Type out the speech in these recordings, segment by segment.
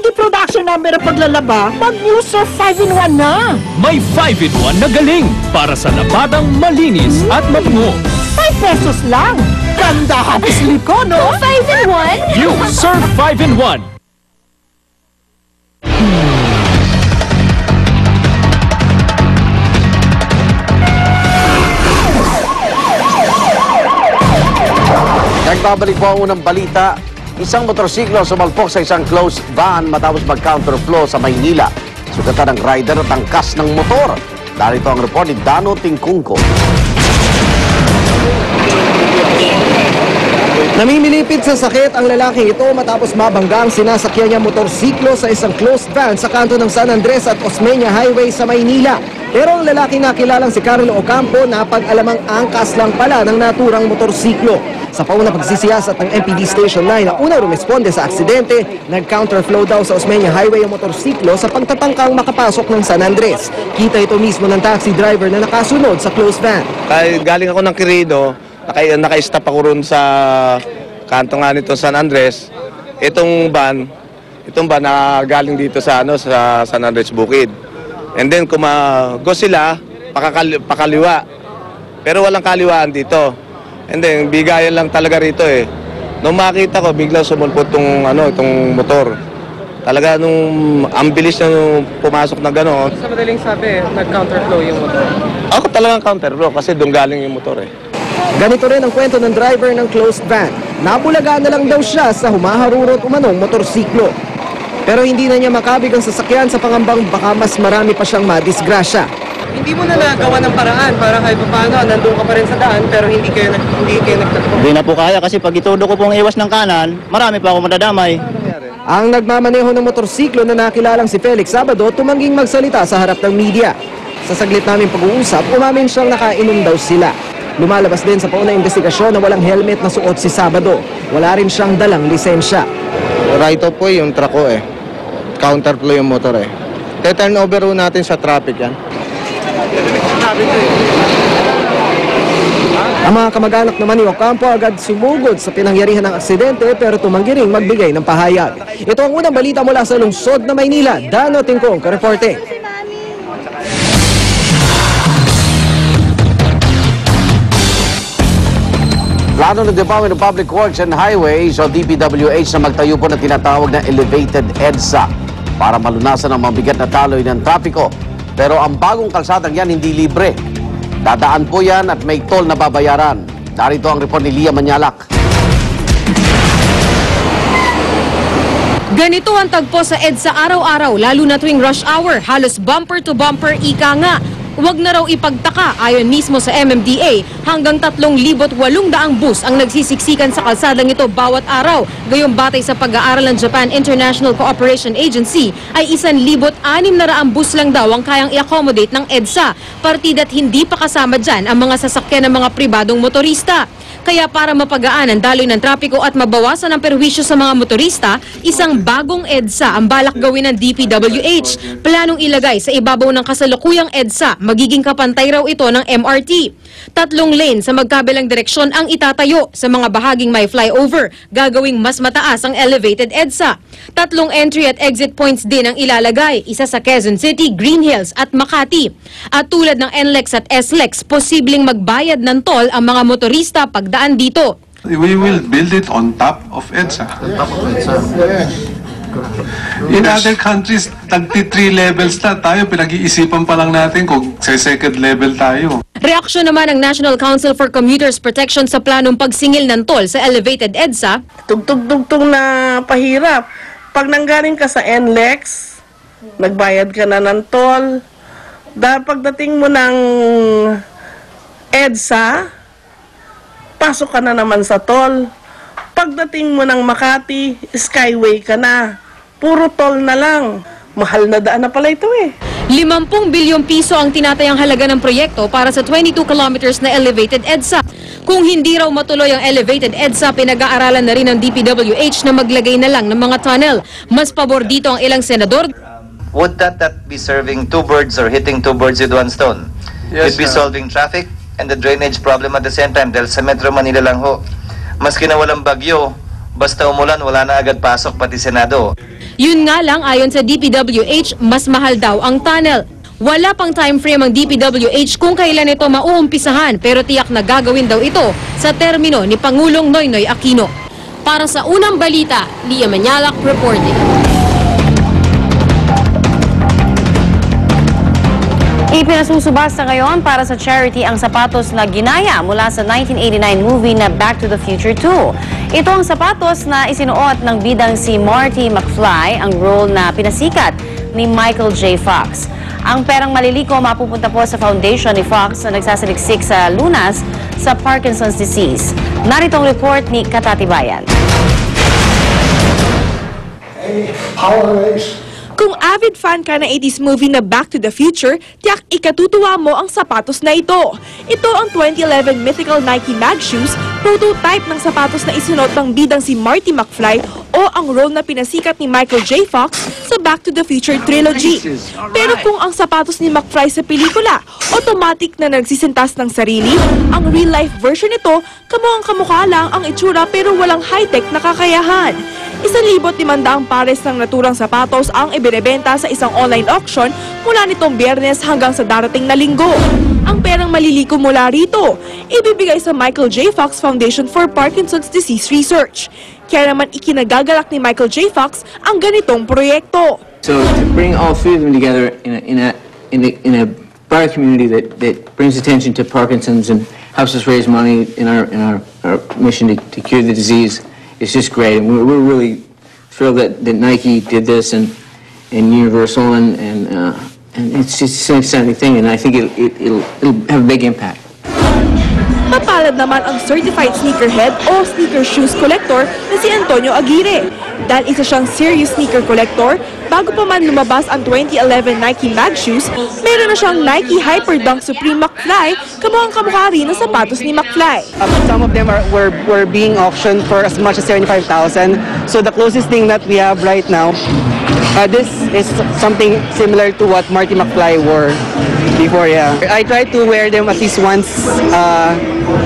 Hindi production number ang paglalaba, mag-new Surf 5-in-1 na. May 5-in-1 na galing para sa labadang malinis at mabango. 5 pesos lang. Ganda happy sleep ko, no? 5-in-1? New Surf 5-in-1. Nagbabalik po ang unang balita. Isang motorsiklo sumalpok sa isang closed van matapos mag-counterflow sa Maynila. Sugatan ng rider at angkas ng motor. Narito ang report ni Dano Tingkungko. Namimilipid sa sakit ang lalaking ito matapos mabangga ang sinasakyan niya motorsiklo sa isang closed van sa kanto ng San Andres at Osmeña Highway sa Maynila. Pero ang lalaking nakilalang si Carlo Ocampo napag-alamang angkas lang pala ng naturang motorsiklo. Sa paunang pagsisiyasat ng MPD Station 9 na unang rumesponde sa aksidente, nag-counterflow daw sa Osmeña Highway ang motorsiklo sa pagtatangkang makapasok ng San Andres. Kita ito mismo ng taxi driver na nakasunod sa closed van. Galing ako ng Quirino, naka-stop ako ron sa kanto nga nito San Andres. Itong van na galing dito sa sa San Andres Bukid. And then go sila pakaliwa. Pero walang kaliwaan dito. And then bigayan lang talaga rito eh. Nung makita ko biglang sumulpot itong motor. Talaga nung ang bilis na pumasok na gano'n. Sa madaling sabi, nag-counterflow yung motor. Ako talagang counterflow kasi doon galing yung motor eh. Ganito rin ang kwento ng driver ng closed van. Nabulaga na lang daw siya sa humaharurot umanong motorsiklo. Pero hindi na niya makabig ang sasakyan sa pangambang baka mas marami pa siyang madisgrasya. Hindi mo na nagawa ng paraan para kahit paano nandun ka pa rin sa daan pero hindi kayo nagtatpo. Hindi na po kaya kasi pag itudo ko pong iwas ng kanan, marami pa ako madadamay. Ang nagmamaneho ng motorsiklo na nakilalang si Felix Sabado tumangging magsalita sa harap ng media. Sa saglit namin pag-uusap, umamin siyang nakainom daw sila. Lumalabas din sa paunang investigasyon na walang helmet na suot si Sabado. Wala rin siyang dalang lisensya. Right off po yung truck ko eh. Counterflow yung motor eh. Turn over natin sa traffic yan. Ang mga kamag-anak naman ni Ocampo agad sumugod sa pinangyarihan ng aksidente pero tumanggi ring magbigay ng pahayag. Ito ang unang balita mula sa lungsod na Maynila. Dano Tingkong, ka-reporting. Plano ng Department of Public Works and Highways o DPWH na magtayo po na tinatawag na Elevated EDSA para malunasan ang mabigat na taloy ng trapiko. Pero ang bagong kalsadang yan hindi libre. Dadaan po yan at may toll na babayaran. Narito ang report ni Lia Manyalak. Ganito ang tagpo sa EDSA araw-araw, lalo na tuwing rush hour. Halos bumper to bumper, ika nga. Huwag na raw ipagtaka, ayon mismo sa MMDA, hanggang 3,800 bus ang nagsisiksikan sa kalsadang ito bawat araw. Gayong batay sa pag-aaral ng Japan International Cooperation Agency, ay 1,600 bus lang daw ang kayang i-accommodate ng EDSA. Partida't hindi pa kasama dyan ang mga sasakyan ng mga pribadong motorista. Kaya para mapagaan ang daloy ng trapiko at mabawasan ang perwisyo sa mga motorista, isang bagong EDSA ang balak gawin ng DPWH. Planong ilagay sa ibabaw ng kasalukuyang EDSA, magiging kapantay raw ito ng MRT. 3 lane sa magkabilang direksyon ang itatayo sa mga bahaging may flyover, gagawing mas mataas ang elevated EDSA. 3 entry at exit points din ang ilalagay, isa sa Quezon City, Green Hills at Makati. At tulad ng NLEX at SLEX, posibleng magbayad ng toll ang mga motorista pagdaan dito. We will build it on top of EDSA. In other countries, 3 levels na tayo. Pinag-iisipan pa lang natin kung sa second level tayo. Reaksyon naman ng National Council for Commuters Protection sa planong pagsingil ng toll sa elevated EDSA. Tugtog-tugtog na pahirap. Pag nanggaling ka sa NLEX, nagbayad ka na ng toll. Pagdating mo ng EDSA, pasok ka na naman sa toll. Pagdating mo ng Makati, Skyway ka na. Puro toll na lang. Mahal na daan na pala ito eh. 50 bilyong piso ang tinatayang halaga ng proyekto para sa 22 kilometers na elevated EDSA. Kung hindi raw matuloy ang elevated EDSA, pinag-aaralan na rin ng DPWH na maglagay na lang ng mga tunnel. Mas pabor dito ang ilang senador. Would that be serving 2 birds or hitting 2 birds with 1 stone? Yes, It'd be solving traffic and the drainage problem at the same time dahil sa Metro Manila lang ho. Maski na walang bagyo, basta umulan, wala na agad pasok pati Senado. Yun nga lang, ayon sa DPWH, mas mahal daw ang tunnel. Wala pang time frame ang DPWH kung kailan ito mauumpisahan, pero tiyak na gagawin daw ito sa termino ni Pangulong Noynoy Aquino. Para sa unang balita, Lia Manyalak reporting. Ipinasusubasta ngayon para sa charity ang sapatos na ginaya mula sa 1989 movie na Back to the Future 2. Ito ang sapatos na isinuot ng bidang si Marty McFly, ang role na pinasikat ni Michael J. Fox. Ang perang maliliko mapupunta po sa foundation ni Fox na nagsasaliksik sa lunas sa Parkinson's disease. Narito ang report ni Katatibayan. Kung avid fan ka ng 80s movie na Back to the Future, tiyak ikatutuwa mo ang sapatos na ito. Ito ang 2011 mythical Nike Mag Shoes, prototype ng sapatos na isunod ng bidang si Marty McFly o ang role na pinasikat ni Michael J. Fox sa Back to the Future trilogy. Pero kung ang sapatos ni McFly sa pelikula, automatic na nagsisintas ng sarili, ang real-life version nito, kamukhang kamukha lang ang itsura pero walang high-tech na kakayahan. 1,500 pares ng naturang sapatos ang ibinebenta sa isang online auction mula nitong Biyernes hanggang sa darating na Linggo. Ang perang maliliko mula rito, ibibigay sa Michael J. Fox Foundation for Parkinson's Disease Research. Kaya naman ikinagagalak ni Michael J. Fox ang ganitong proyekto. So to bring all three of them together in a broader community that brings attention to Parkinson's and helps us raise money in our mission to cure the disease. It's just great, and we're really thrilled that Nike did this and Universal, and it's just an exciting thing, and I think it'll have a big impact. Mapalad naman ang certified sneakerhead o sneaker shoes collector na si Antonio Aguirre. Dahil isa siyang serious sneaker collector, bago pa man lumabas ang 2011 Nike Mag Shoes, meron na siyang Nike Hyperdunk Supreme McFly, kamukhang kamukha rin ang sapatos ni McFly. Some of them were being auctioned for as much as 75,000. So the closest thing that we have right now, this is something similar to what Marty McFly wore before. Yeah, I try to wear them at least once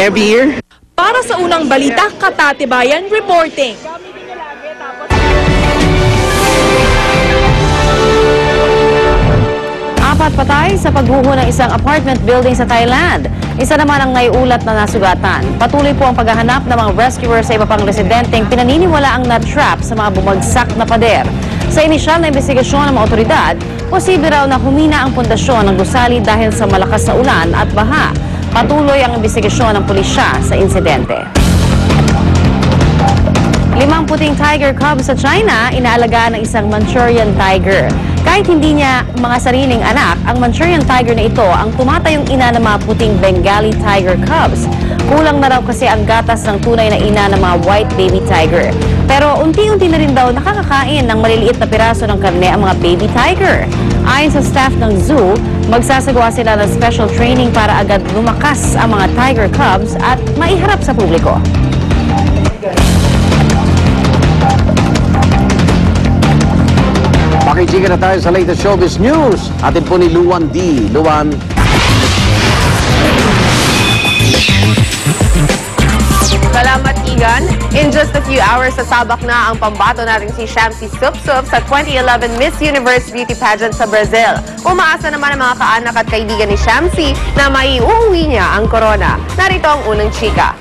every year. Para sa unang balita, Katatibayan reporting. Apat patay sa pagguho ng isang apartment building sa Thailand. Isa naman ang naiulat na nasugatan. Patuloy po ang paghahanap ng mga rescuers sa iba pang residenteng pinaniniwala ang na-trap sa mga bumagsak na pader. Sa inisyal na investigasyon ng mga otoridad, posible raw na humina ang pundasyon ng gusali dahil sa malakas na ulan at baha. Patuloy ang investigasyon ng pulisya sa insidente. 5 puting tiger cubs sa China, inaalagaan ng isang Manchurian tiger. Kahit hindi niya mga sariling anak, ang Manchurian tiger na ito ang tumatayong ina ng mga puting Bengali tiger cubs. Kulang na raw kasi ang gatas ng tunay na ina ng mga white baby tiger. Pero unti-unti na rin daw nakakakain ng maliliit na piraso ng karne ang mga baby tiger. Ayon sa staff ng zoo, magsasagawa sila ng special training para agad lumakas ang mga tiger cubs at maiharap sa publiko. Makichika na tayo sa latest showbiz news. Atin po ni Luan D. Luan. Salamat, Igan. In just a few hours, sasabak na ang pambato natin si Shamsi Supsup sa 2011 Miss Universe Beauty Pageant sa Brazil. Umaasa naman ang mga kaanak at kaibigan ni Shamsi na maiuwi niya ang corona. Narito ang unang chika.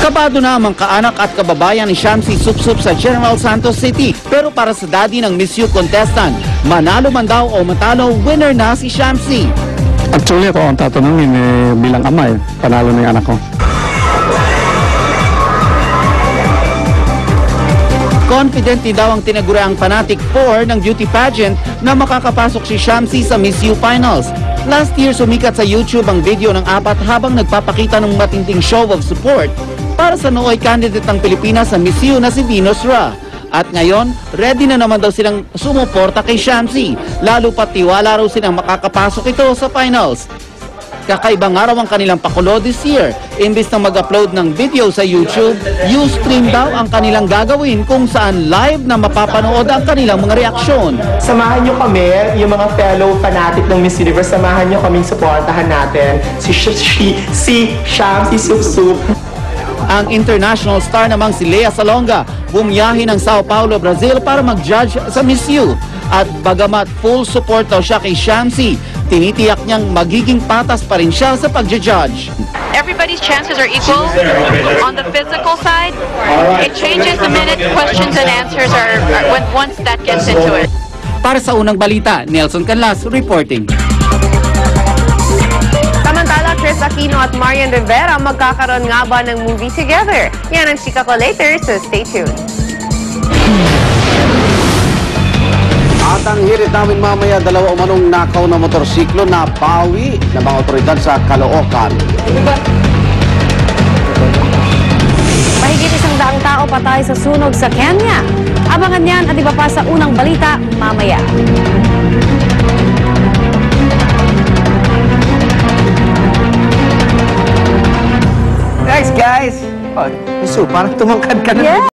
Kabado na ang mga kaanak at kababayan ni Shamsi Supsup sa General Santos City. Pero para sa daddy ng Miss You contestant, manalo man daw o matalo, winner na si Shamsi. Actually ako ang tatanungin bilang ama panalo na yung anak ko. Confident daw ang tinaguriang Fanatic 4 ng beauty pageant na makakapasok si Shamsi sa Miss You Finals. Last year, sumikat sa YouTube ang video ng apat habang nagpapakita ng matinding show of support para sa nooy candidate ng Pilipinas sa Miss You na si Venus Ra. At ngayon, ready na naman daw silang sumuporta kay Shamsi. Lalo pat tiwala raw silang makakapasok ito sa finals. Kakaiba nga raw ang kanilang pakulo this year. Imbis na mag-upload ng video sa YouTube, Ustream daw ang kanilang gagawin kung saan live na mapapanood ang kanilang mga reaksyon. Samahan nyo kami, yung mga fellow fanatic ng Miss Universe, samahan nyo kaming supportahan natin si Shamsi Supsup. Ang international star namang si Lea Salonga bumiyahe ng Sao Paulo, Brazil para mag-judge sa Miss U. At bagamat full support daw siya kay Shamsi, tinitiyak niyang magiging patas pa rin siya sa pag-judge. Everybody's chances are equal. On the physical side, it changes the minute questions and answers are once that gets into it. Para sa unang balita, Nelson Canlas reporting. Samantala, Chris Aquino at Marian Rivera magkakaroon nga ba ng movie together? Yan ang chika ko later, so stay tuned. At ang hirit namin mamaya, dalawa umanong nakaw na motorsiklo na bawi ng mga otoridad sa Caloocan. Mahigit 100 tao patay sa sunog sa Kenya. Abangan yan at iba pa sa unang balita mamaya. Guys! Oh, Miss Sue, parang tumangkad ka na.